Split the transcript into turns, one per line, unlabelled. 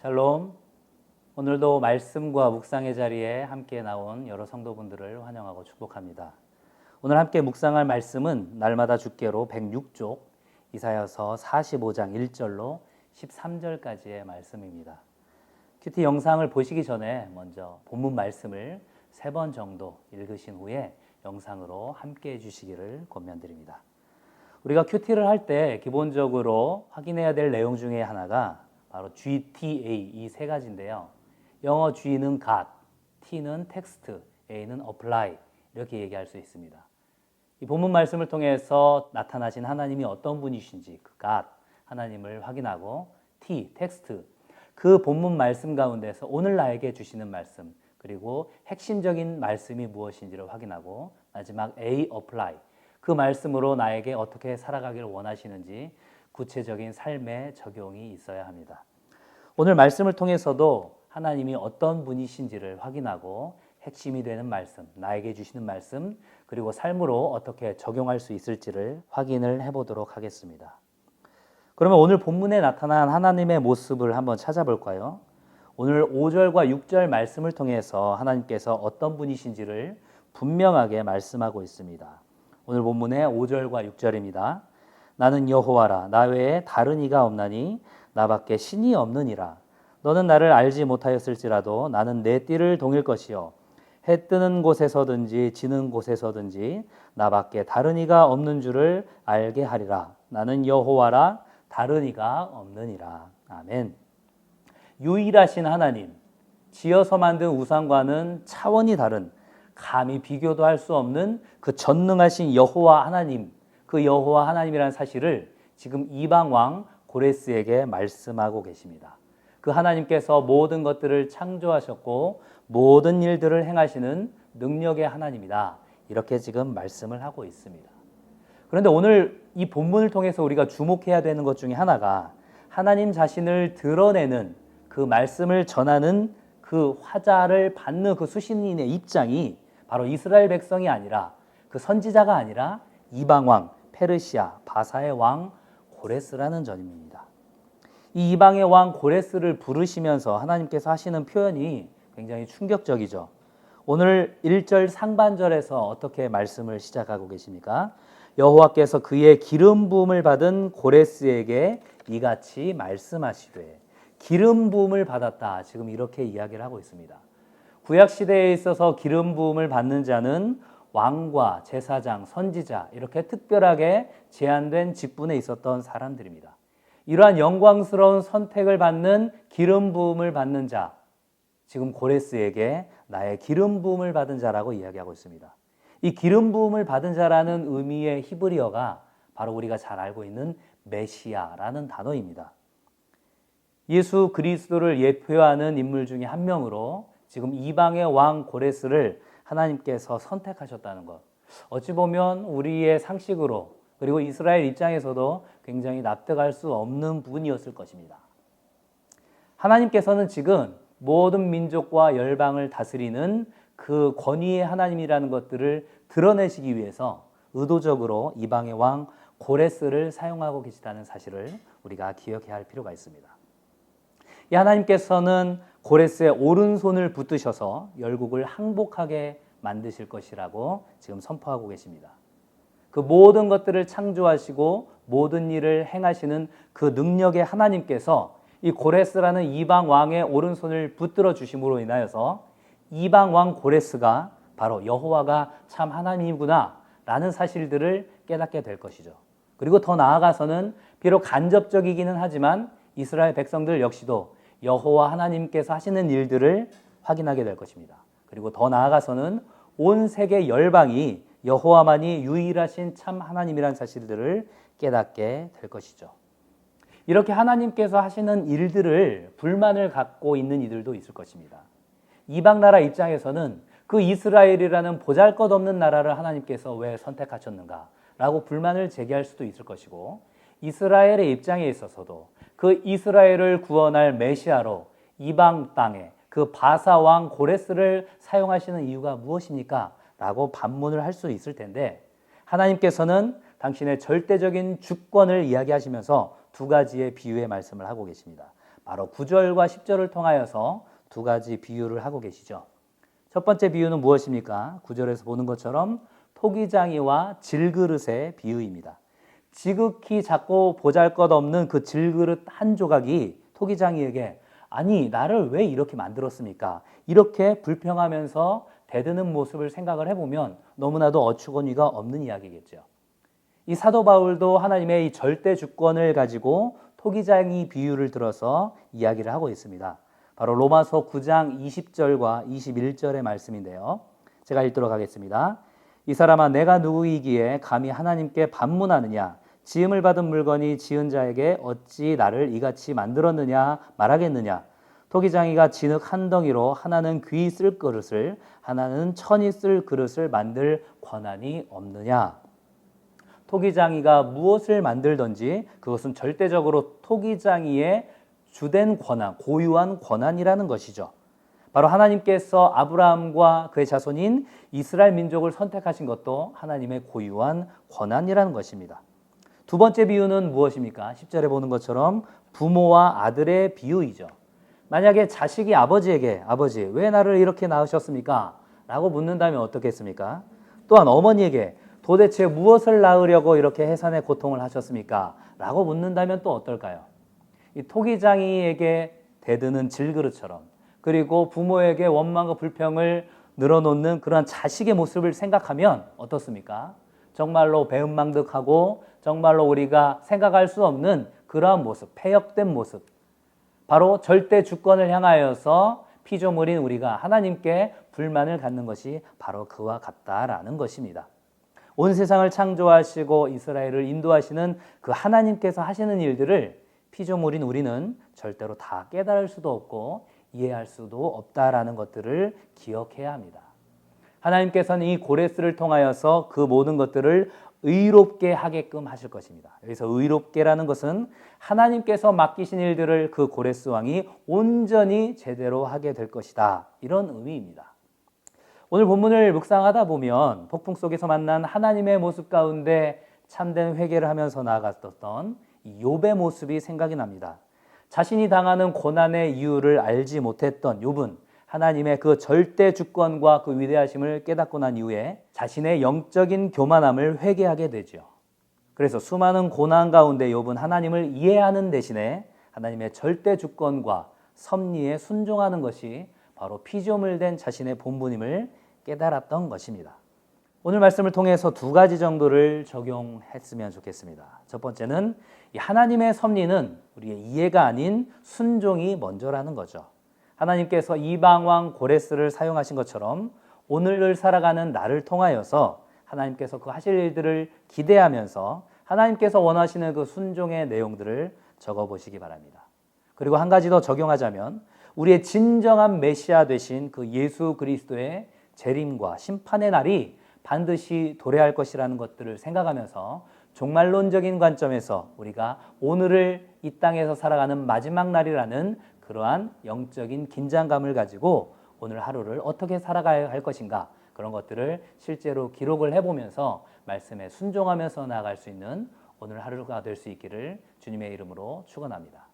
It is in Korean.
샬롬. 오늘도 말씀과 묵상의 자리에 함께 나온 여러 성도분들을 환영하고 축복합니다. 오늘 함께 묵상할 말씀은 날마다 주께로 106쪽 이사야서 45장 1절로 13절까지의 말씀입니다. 큐티 영상을 보시기 전에 먼저 본문 말씀을 3번 정도 읽으신 후에 영상으로 함께 해주시기를 권면드립니다. 우리가 큐티를 할 때 기본적으로 확인해야 될 내용 중에 하나가 바로 GTA 이 세 가지인데요. 영어 G는 got, T는 text, A는 apply 이렇게 얘기할 수 있습니다. 이 본문 말씀을 통해서 나타나신 하나님이 어떤 분이신지 그 God 하나님을 확인하고 T, text 그 본문 말씀 가운데서 오늘 나에게 주시는 말씀 그리고 핵심적인 말씀이 무엇인지를 확인하고 마지막 A, apply 그 말씀으로 나에게 어떻게 살아가기를 원하시는지 구체적인 삶의 적용이 있어야 합니다. 오늘 말씀을 통해서도 하나님이 어떤 분이신지를 확인하고 핵심이 되는 말씀, 나에게 주시는 말씀, 그리고 삶으로 어떻게 적용할 수 있을지를 확인을 해보도록 하겠습니다. 그러면 오늘 본문에 나타난 하나님의 모습을 한번 찾아볼까요? 오늘 5절과 6절 말씀을 통해서 하나님께서 어떤 분이신지를 분명하게 말씀하고 있습니다. 오늘 본문의 5절과 6절입니다. 나는 여호와라 나 외에 다른 이가 없나니 나밖에 신이 없느니라. 너는 나를 알지 못하였을지라도 나는 내 띠를 동일 것이요 해 뜨는 곳에서든지 지는 곳에서든지 나밖에 다른 이가 없는 줄을 알게 하리라. 나는 여호와라 다른 이가 없느니라. 아멘. 유일하신 하나님, 지어서 만든 우상과는 차원이 다른 감히 비교도 할 수 없는 그 전능하신 여호와 하나님, 그 여호와 하나님이라는 사실을 지금 이방 왕 고레스에게 말씀하고 계십니다. 그 하나님께서 모든 것들을 창조하셨고 모든 일들을 행하시는 능력의 하나님이다. 이렇게 지금 말씀을 하고 있습니다. 그런데 오늘 이 본문을 통해서 우리가 주목해야 되는 것 중에 하나가 하나님 자신을 드러내는 그 말씀을 전하는 그 화자를 받는 그 수신인의 입장이 바로 이스라엘 백성이 아니라 그 선지자가 아니라 이방 왕 페르시아 바사의 왕 고레스라는 점입니다. 이 이방의 왕 고레스를 부르시면서 하나님께서 하시는 표현이 굉장히 충격적이죠. 오늘 1절 상반절에서 어떻게 말씀을 시작하고 계십니까? 여호와께서 그의 기름 부음을 받은 고레스에게 이같이 말씀하시되 기름 부음을 받았다. 지금 이렇게 이야기를 하고 있습니다. 구약 시대에 있어서 기름 부음을 받는 자는 왕과 제사장, 선지자 이렇게 특별하게 제한된 직분에 있었던 사람들입니다. 이러한 영광스러운 선택을 받는 기름 부음을 받는 자, 지금 고레스에게 나의 기름 부음을 받은 자라고 이야기하고 있습니다. 이 기름 부음을 받은 자라는 의미의 히브리어가 바로 우리가 잘 알고 있는 메시아라는 단어입니다. 예수 그리스도를 예표하는 인물 중에 한 명으로 지금 이방의 왕 고레스를 하나님께서 선택하셨다는 것. 어찌 보면 우리의 상식으로 그리고 이스라엘 입장에서도 굉장히 납득할 수 없는 부분이었을 것입니다. 하나님께서는 지금 모든 민족과 열방을 다스리는 그 권위의 하나님이라는 것들을 드러내시기 위해서 의도적으로 이방의 왕 고레스를 사용하고 계시다는 사실을 우리가 기억해야 할 필요가 있습니다. 이 하나님께서는 고레스의 오른손을 붙드셔서 열국을 항복하게 만드실 것이라고 지금 선포하고 계십니다. 그 모든 것들을 창조하시고 모든 일을 행하시는 그 능력의 하나님께서 이 고레스라는 이방 왕의 오른손을 붙들어 주심으로 인하여서 이방 왕 고레스가 바로 여호와가 참 하나님이구나 라는 사실들을 깨닫게 될 것이죠. 그리고 더 나아가서는 비록 간접적이기는 하지만 이스라엘 백성들 역시도 여호와 하나님께서 하시는 일들을 확인하게 될 것입니다. 그리고 더 나아가서는 온 세계 열방이 여호와만이 유일하신 참 하나님이라는 사실들을 깨닫게 될 것이죠. 이렇게 하나님께서 하시는 일들을 불만을 갖고 있는 이들도 있을 것입니다. 이방 나라 입장에서는 그 이스라엘이라는 보잘것없는 나라를 하나님께서 왜 선택하셨는가 라고 불만을 제기할 수도 있을 것이고 이스라엘의 입장에 있어서도 그 이스라엘을 구원할 메시아로 이방 땅에 그 바사 왕 고레스를 사용하시는 이유가 무엇입니까? 라고 반문을 할 수 있을 텐데 하나님께서는 당신의 절대적인 주권을 이야기하시면서 두 가지의 비유의 말씀을 하고 계십니다. 바로 9절과 10절을 통하여서 두 가지 비유를 하고 계시죠. 첫 번째 비유는 무엇입니까? 9절에서 보는 것처럼 토기장이와 질그릇의 비유입니다. 지극히 작고 보잘것없는 그 질그릇 한 조각이 토기장이에게 아니 나를 왜 이렇게 만들었습니까? 이렇게 불평하면서 대드는 모습을 생각을 해보면 너무나도 어처구니가 없는 이야기겠죠. 이 사도 바울도 하나님의 이 절대 주권을 가지고 토기장이 비유를 들어서 이야기를 하고 있습니다. 바로 로마서 9장 20절과 21절의 말씀인데요. 제가 읽도록 하겠습니다. 이 사람아 내가 누구이기에 감히 하나님께 반문하느냐? 지음을 받은 물건이 지은 자에게 어찌 나를 이같이 만들었느냐 말하겠느냐? 토기장이가 진흙 한 덩이로 하나는 귀 쓸 그릇을 하나는 천이 쓸 그릇을 만들 권한이 없느냐? 토기장이가 무엇을 만들든지 그것은 절대적으로 토기장이의 주된 권한, 고유한 권한이라는 것이죠. 바로 하나님께서 아브라함과 그의 자손인 이스라엘 민족을 선택하신 것도 하나님의 고유한 권한이라는 것입니다. 두 번째 비유는 무엇입니까? 10절에 보는 것처럼 부모와 아들의 비유이죠. 만약에 자식이 아버지에게 아버지 왜 나를 이렇게 낳으셨습니까? 라고 묻는다면 어떻겠습니까? 또한 어머니에게 도대체 무엇을 낳으려고 이렇게 해산의 고통을 하셨습니까? 라고 묻는다면 또 어떨까요? 이 토기장이에게 대드는 질그릇처럼 그리고 부모에게 원망과 불평을 늘어놓는 그러한 자식의 모습을 생각하면 어떻습니까? 정말로 배은망덕하고 정말로 우리가 생각할 수 없는 그러한 모습, 패역된 모습, 바로 절대 주권을 향하여서 피조물인 우리가 하나님께 불만을 갖는 것이 바로 그와 같다라는 것입니다. 온 세상을 창조하시고 이스라엘을 인도하시는 그 하나님께서 하시는 일들을 피조물인 우리는 절대로 다 깨달을 수도 없고 이해할 수도 없다라는 것들을 기억해야 합니다. 하나님께서는 이 고레스를 통하여서 그 모든 것들을 의롭게 하게끔 하실 것입니다. 여기서 의롭게라는 것은 하나님께서 맡기신 일들을 그 고레스 왕이 온전히 제대로 하게 될 것이다. 이런 의미입니다. 오늘 본문을 묵상하다 보면 폭풍 속에서 만난 하나님의 모습 가운데 참된 회개를 하면서 나아갔던 욥의 모습이 생각이 납니다. 자신이 당하는 고난의 이유를 알지 못했던 욥은 하나님의 그 절대 주권과 그 위대하심을 깨닫고 난 이후에 자신의 영적인 교만함을 회개하게 되죠. 그래서 수많은 고난 가운데 욥은 하나님을 이해하는 대신에 하나님의 절대 주권과 섭리에 순종하는 것이 바로 피조물 된 자신의 본분임을 깨달았던 것입니다. 오늘 말씀을 통해서 두 가지 정도를 적용했으면 좋겠습니다. 첫 번째는 이 하나님의 섭리는 우리의 이해가 아닌 순종이 먼저라는 거죠. 하나님께서 이방왕 고레스를 사용하신 것처럼 오늘을 살아가는 나를 통하여서 하나님께서 그 하실 일들을 기대하면서 하나님께서 원하시는 그 순종의 내용들을 적어보시기 바랍니다. 그리고 한 가지 더 적용하자면 우리의 진정한 메시아 되신 그 예수 그리스도의 재림과 심판의 날이 반드시 도래할 것이라는 것들을 생각하면서 종말론적인 관점에서 우리가 오늘을 이 땅에서 살아가는 마지막 날이라는 그러한 영적인 긴장감을 가지고 오늘 하루를 어떻게 살아가야 할 것인가, 그런 것들을 실제로 기록을 해보면서 말씀에 순종하면서 나아갈 수 있는 오늘 하루가 될 수 있기를 주님의 이름으로 축원합니다.